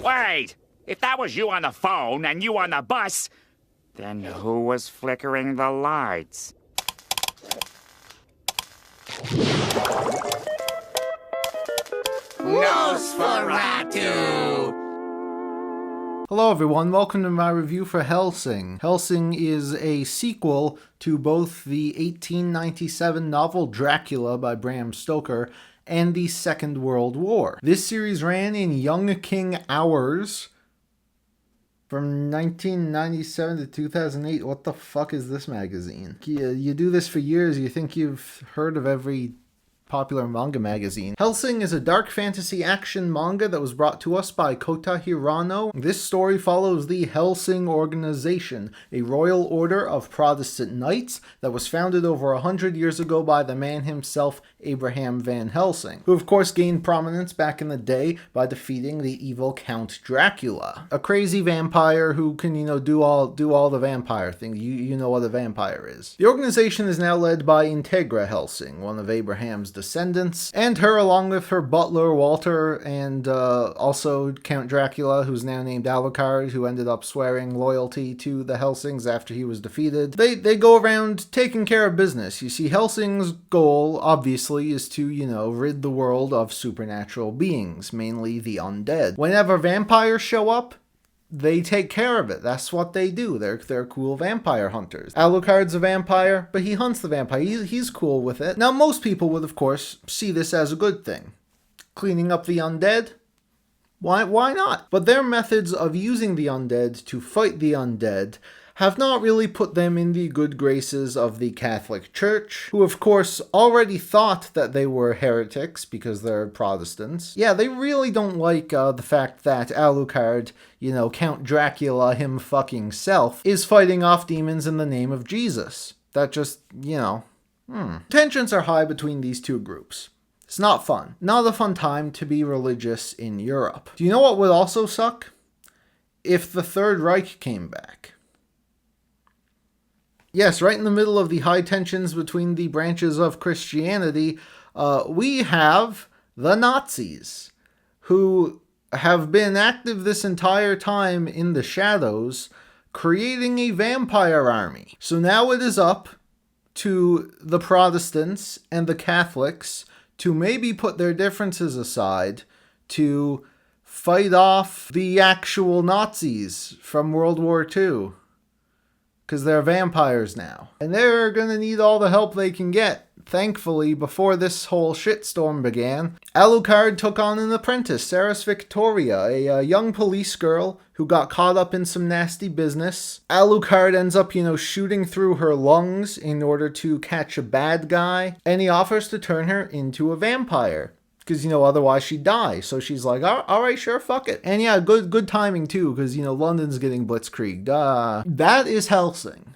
Wait! If that was you on the phone and you on the bus, then who was flickering the lights? Nosferatu! Hello everyone, welcome to my review for Hellsing. Hellsing is a sequel to both the 1897 novel Dracula by Bram Stoker and the Second World War. This series ran in Young King Hours from 1997 to 2008. What the fuck is this magazine? You do this for years, you think you've heard of every popular manga magazine. Hellsing is a dark fantasy action manga that was brought to us by Kota Hirano. This story follows the Hellsing organization, a royal order of Protestant knights that was founded over 100 years ago by the man himself, Abraham Van Helsing, who of course gained prominence back in the day by defeating the evil Count Dracula, a crazy vampire who can, do all the vampire things. You know what a vampire is. The organization is now led by Integra Hellsing, one of Abraham's descendants, and her along with her butler Walter and also Count Dracula, who's now named Alucard, who ended up swearing loyalty to the Helsings after he was defeated. They go around taking care of business. You see, Helsing's goal obviously is to, rid the world of supernatural beings, mainly the undead. Whenever vampires show up, they take care of it. That's what they do. They're cool vampire hunters. Alucard's a vampire, but he hunts the vampire. He's cool with it. Now, most people would, of course, see this as a good thing. Cleaning up the undead? Why not? But their methods of using the undead to fight the undead have not really put them in the good graces of the Catholic Church, who of course already thought that they were heretics because they're Protestants. Yeah, they really don't like the fact that Alucard, Count Dracula him fucking self, is fighting off demons in the name of Jesus. That just, Tensions are high between these two groups. It's not fun. Not a fun time to be religious in Europe. Do you know what would also suck? If the Third Reich came back. Yes, right in the middle of the high tensions between the branches of Christianity, we have the Nazis, who have been active this entire time in the shadows, creating a vampire army. So now it is up to the Protestants and the Catholics to maybe put their differences aside to fight off the actual Nazis from World War II. Because they're vampires now. And they're gonna need all the help they can get. Thankfully, before this whole shitstorm began, Alucard took on an apprentice, Saris Victoria, a young police girl who got caught up in some nasty business. Alucard ends up, shooting through her lungs in order to catch a bad guy, and he offers to turn her into a vampire. Because, otherwise she'd die. So she's like, all right, sure, fuck it. And yeah, good timing too, because, London's getting blitzkrieged. That is Hellsing.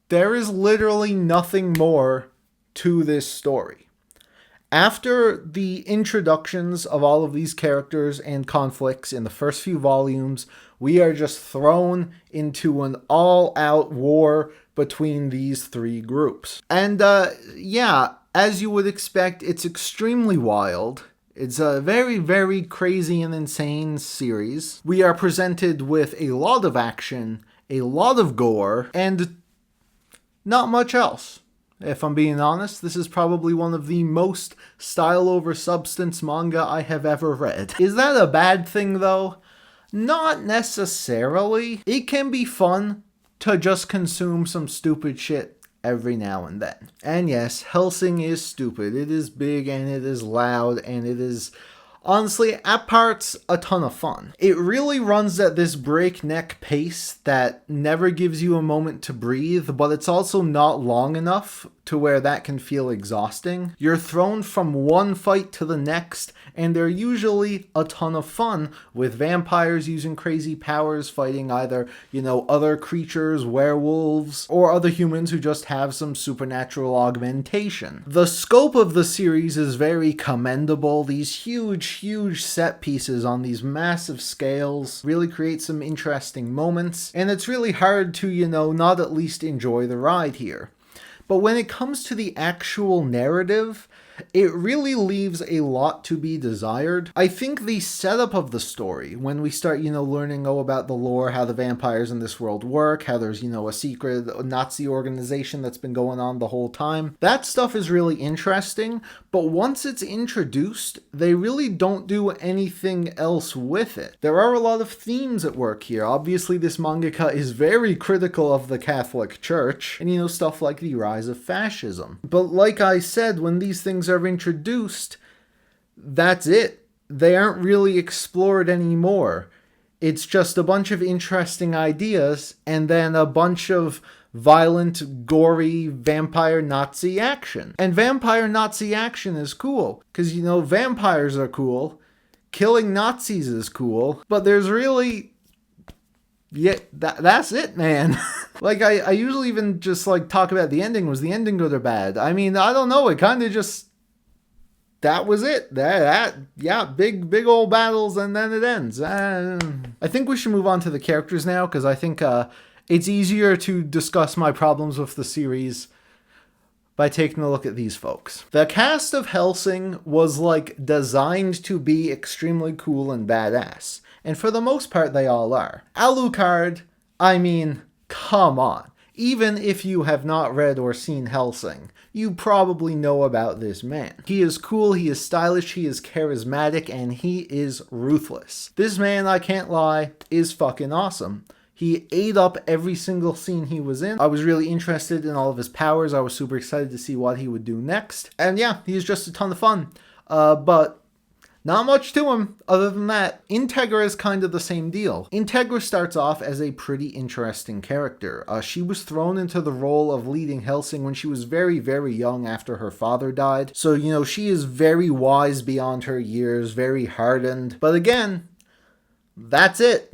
There is literally nothing more to this story. After the introductions of all of these characters and conflicts in the first few volumes, we are just thrown into an all-out war between these three groups. And, as you would expect, it's extremely wild. It's a very, very crazy and insane series. We are presented with a lot of action, a lot of gore, and not much else. If I'm being honest, this is probably one of the most style over substance manga I have ever read. Is that a bad thing, though? Not necessarily. It can be fun to just consume some stupid shit every now and then. And yes, Hellsing is stupid. It is big and it is loud and it is, honestly, at parts, a ton of fun. It really runs at this breakneck pace that never gives you a moment to breathe, but it's also not long enough to where that can feel exhausting. You're thrown from one fight to the next, and they're usually a ton of fun, with vampires using crazy powers fighting either, other creatures, werewolves, or other humans who just have some supernatural augmentation. The scope of the series is very commendable. These huge set pieces on these massive scales really create some interesting moments, and it's really hard to, not at least enjoy the ride here. But when it comes to the actual narrative, it really leaves a lot to be desired. I think the setup of the story, when we start, learning about the lore, how the vampires in this world work, how there's, a secret Nazi organization that's been going on the whole time, that stuff is really interesting, but once it's introduced, they really don't do anything else with it. There are a lot of themes at work here. Obviously, this mangaka is very critical of the Catholic Church, and, stuff like the rise of fascism. But like I said, when these things are introduced, that's it. They aren't really explored anymore. It's just a bunch of interesting ideas and then a bunch of violent, gory vampire Nazi action. And vampire Nazi action is cool, because, vampires are cool, killing Nazis is cool, but there's really... yeah, that's it, man. Like, I usually even just, talk about the ending. Was the ending good or bad? I mean, I don't know. It kind of just... that was it. Yeah, big old battles, and then it ends. I think we should move on to the characters now, because I think it's easier to discuss my problems with the series by taking a look at these folks. The cast of Hellsing was, designed to be extremely cool and badass. And for the most part, they all are. Alucard, I mean, come on. Even if you have not read or seen Hellsing, you probably know about this man. He is cool, he is stylish, he is charismatic, and he is ruthless. This man, I can't lie, is fucking awesome. He ate up every single scene he was in. I was really interested in all of his powers. I was super excited to see what he would do next. And yeah, he's just a ton of fun. But not much to him other than that. Integra is kind of the same deal. Integra starts off as a pretty interesting character. She was thrown into the role of leading Hellsing when she was very, very young after her father died. So, she is very wise beyond her years, very hardened. But again, that's it.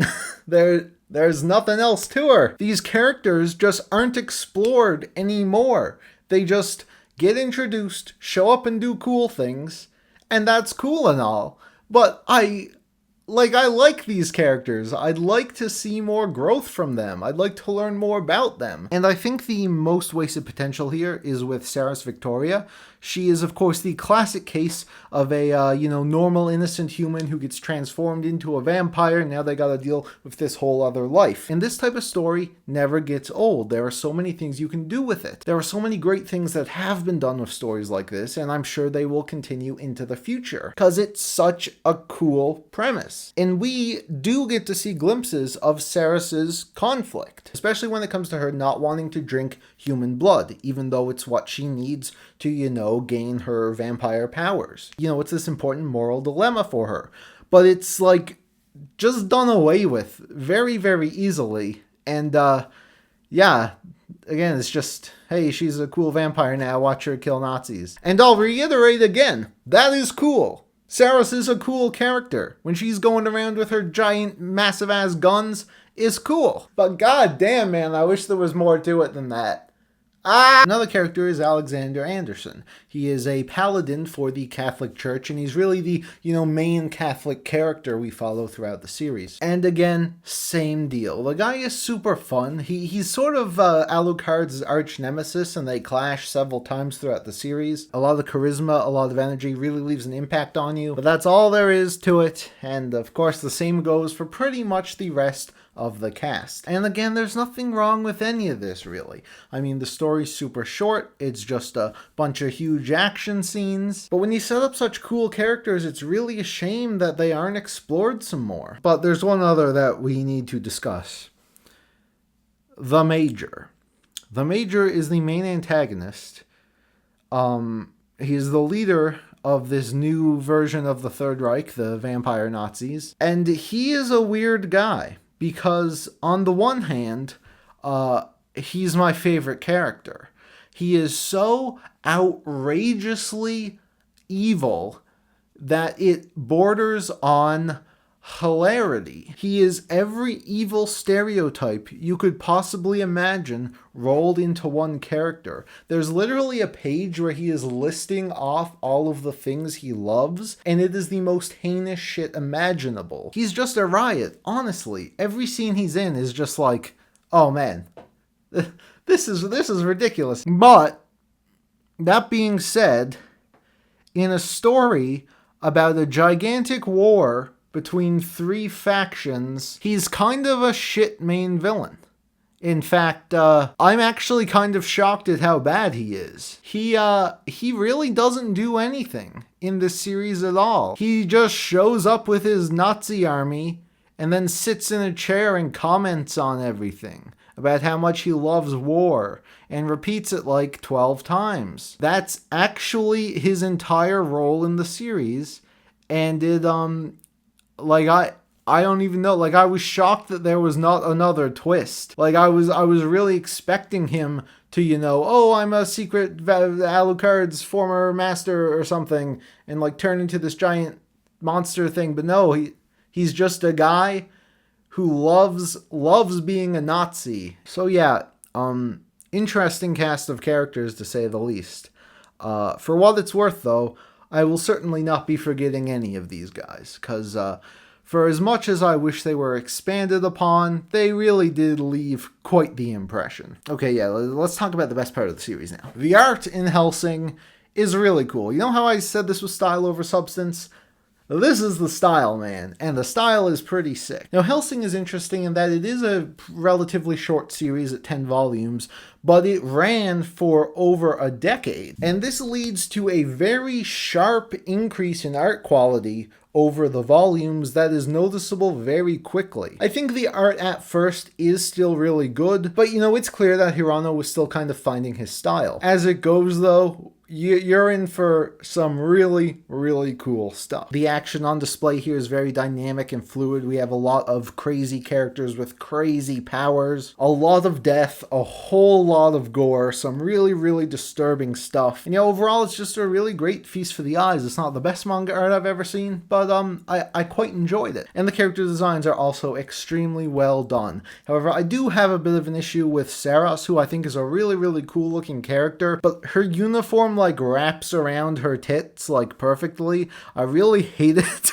There's nothing else to her. These characters just aren't explored anymore. They just get introduced, show up and do cool things, and that's cool and all. But I like these characters. I'd like to see more growth from them. I'd like to learn more about them. And I think the most wasted potential here is with Saris Victoria. She is, of course, the classic case of a, normal, innocent human who gets transformed into a vampire, and now they gotta deal with this whole other life. And this type of story never gets old. There are so many things you can do with it. There are so many great things that have been done with stories like this, and I'm sure they will continue into the future, because it's such a cool premise. And we do get to see glimpses of Saris's conflict, especially when it comes to her not wanting to drink human blood, even though it's what she needs to, gain her vampire powers. It's this important moral dilemma for her. But it's, just done away with very, very easily. And, yeah, again, it's just, hey, she's a cool vampire now, watch her kill Nazis. And I'll reiterate again, that is cool. Saris is a cool character. When she's going around with her giant, massive-ass guns, is cool. But goddamn, man, I wish there was more to it than that. Another character is Alexander Anderson. He is a paladin for the Catholic Church, and he's really the, main Catholic character we follow throughout the series. And again, same deal. The guy is super fun. He's sort of Alucard's arch nemesis, and they clash several times throughout the series. A lot of charisma, a lot of energy, really leaves an impact on you. But that's all there is to it, and of course the same goes for pretty much the rest of the cast. And again, there's nothing wrong with any of this, really. I mean, the story's super short, it's just a bunch of huge action scenes, but when you set up such cool characters, it's really a shame that they aren't explored some more. But there's one other that we need to discuss. The Major. The Major is the main antagonist. He's the leader of this new version of the Third Reich, the vampire Nazis, and he is a weird guy. Because on the one hand, he's my favorite character. He is so outrageously evil that it borders on hilarity. He is every evil stereotype you could possibly imagine rolled into one character. There's literally a page where he is listing off all of the things he loves, and it is the most heinous shit imaginable. He's just a riot, honestly. Every scene he's in is just like, oh man, this is ridiculous. But that being said, in a story about a gigantic war between 3 factions, he's kind of a shit main villain. In fact, I'm actually kind of shocked at how bad he is. He really doesn't do anything in this series at all. He just shows up with his Nazi army and then sits in a chair and comments on everything about how much he loves war and repeats it like 12 times. That's actually his entire role in the series, and it, I don't even know. Like, I was shocked that there was not another twist. Like, I was really expecting him to, oh, I'm a secret Alucard's former master or something, and like turn into this giant monster thing. But no, he's just a guy who loves being a Nazi. So yeah, interesting cast of characters to say the least. For what it's worth, though, I will certainly not be forgetting any of these guys, because for as much as I wish they were expanded upon, they really did leave quite the impression. Okay, yeah, let's talk about the best part of the series now. The art in Hellsing is really cool. You know how I said this was style over substance? This is the style, man, and the style is pretty sick. Now, Hellsing is interesting in that it is a relatively short series at 10 volumes, but it ran for over a decade. And this leads to a very sharp increase in art quality over the volumes that is noticeable very quickly. I think the art at first is still really good, but it's clear that Hirano was still kind of finding his style. As it goes, though, you're in for some really, really cool stuff. The action on display here is very dynamic and fluid. We have a lot of crazy characters with crazy powers, a lot of death, a whole lot of gore, some really, really disturbing stuff. And overall, it's just a really great feast for the eyes. It's not the best manga art I've ever seen, but I quite enjoyed it. And the character designs are also extremely well done. However, I do have a bit of an issue with Saras, who I think is a really, really cool looking character, but her uniform wraps around her tits perfectly. I really hate it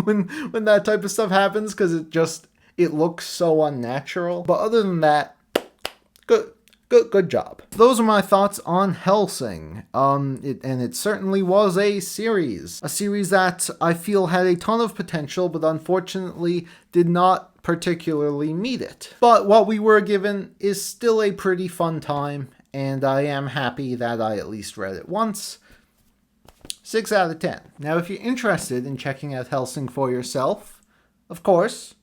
when that type of stuff happens, because it looks so unnatural. But other than that, good job. Those are my thoughts on Hellsing. It certainly was a series that I feel had a ton of potential, but unfortunately did not particularly meet it. But what we were given is still a pretty fun time, and I am happy that I at least read it once. 6 out of 10. Now, if you're interested in checking out Hellsing for yourself, of course,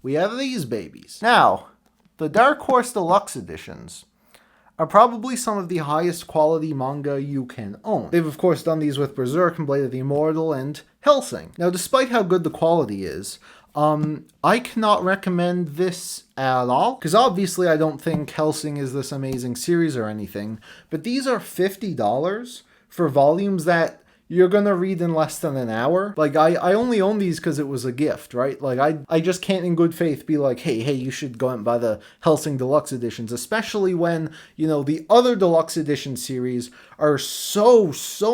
we have these babies. Now, the Dark Horse Deluxe editions are probably some of the highest quality manga you can own. They've of course done these with Berserk and Blade of the Immortal and Hellsing. Now, despite how good the quality is, I cannot recommend this at all, because obviously I don't think Hellsing is this amazing series or anything, but these are $50 for volumes that you're gonna read in less than an hour. I only own these because it was a gift, right? I just can't in good faith be like, hey, you should go out and buy the Hellsing Deluxe editions, especially when, the other Deluxe edition series are so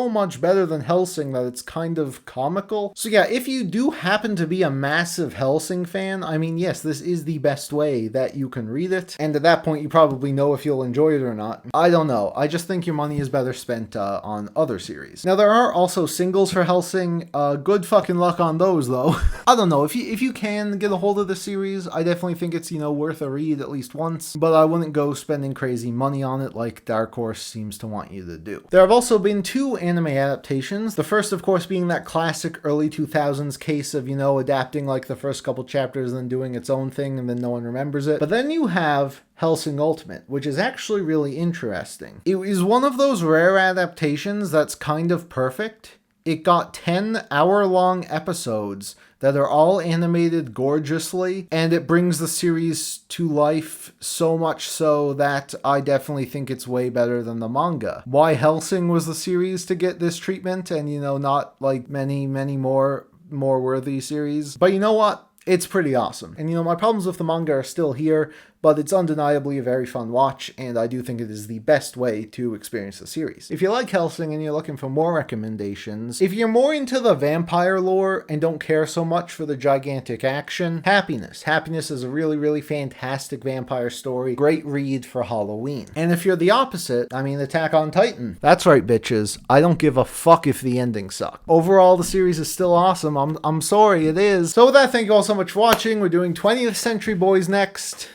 much better than Hellsing that it's kind of comical. So yeah, if you do happen to be a massive Hellsing fan, I mean, yes, this is the best way that you can read it. And at that point, you probably know if you'll enjoy it or not. I don't know. I just think your money is better spent on other series. Now, there are also singles for Hellsing. Good fucking luck on those, though. I don't know. If you can get a hold of the series, I definitely think it's, worth a read at least once. But I wouldn't go spending crazy money on it like Dark Horse seems to want you to do. There have also been 2 anime adaptations. The first, of course, being that classic early 2000s case of, adapting the first couple chapters and then doing its own thing and then no one remembers it. But then you have Hellsing Ultimate, which is actually really interesting. It is one of those rare adaptations that's kind of perfect. It got 10 hour-long episodes that are all animated gorgeously, and it brings the series to life so much so that I definitely think it's way better than the manga. Why Hellsing was the series to get this treatment, and not many more worthy series. But you know what? It's pretty awesome. And my problems with the manga are still here, but it's undeniably a very fun watch, and I do think it is the best way to experience the series. If you like Hellsing and you're looking for more recommendations, if you're more into the vampire lore and don't care so much for the gigantic action, Happiness. Happiness is a really, really fantastic vampire story. Great read for Halloween. And if you're the opposite, I mean Attack on Titan. That's right, bitches. I don't give a fuck if the ending sucks. Overall, the series is still awesome. I'm sorry, it is. So with that, thank you all so much for watching. We're doing 20th Century Boys next.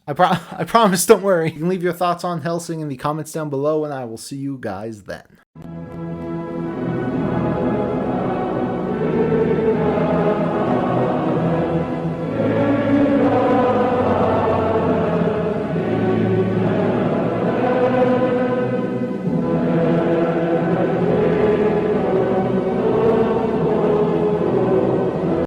I promise, don't worry. You can leave your thoughts on Hellsing in the comments down below, and I will see you guys then.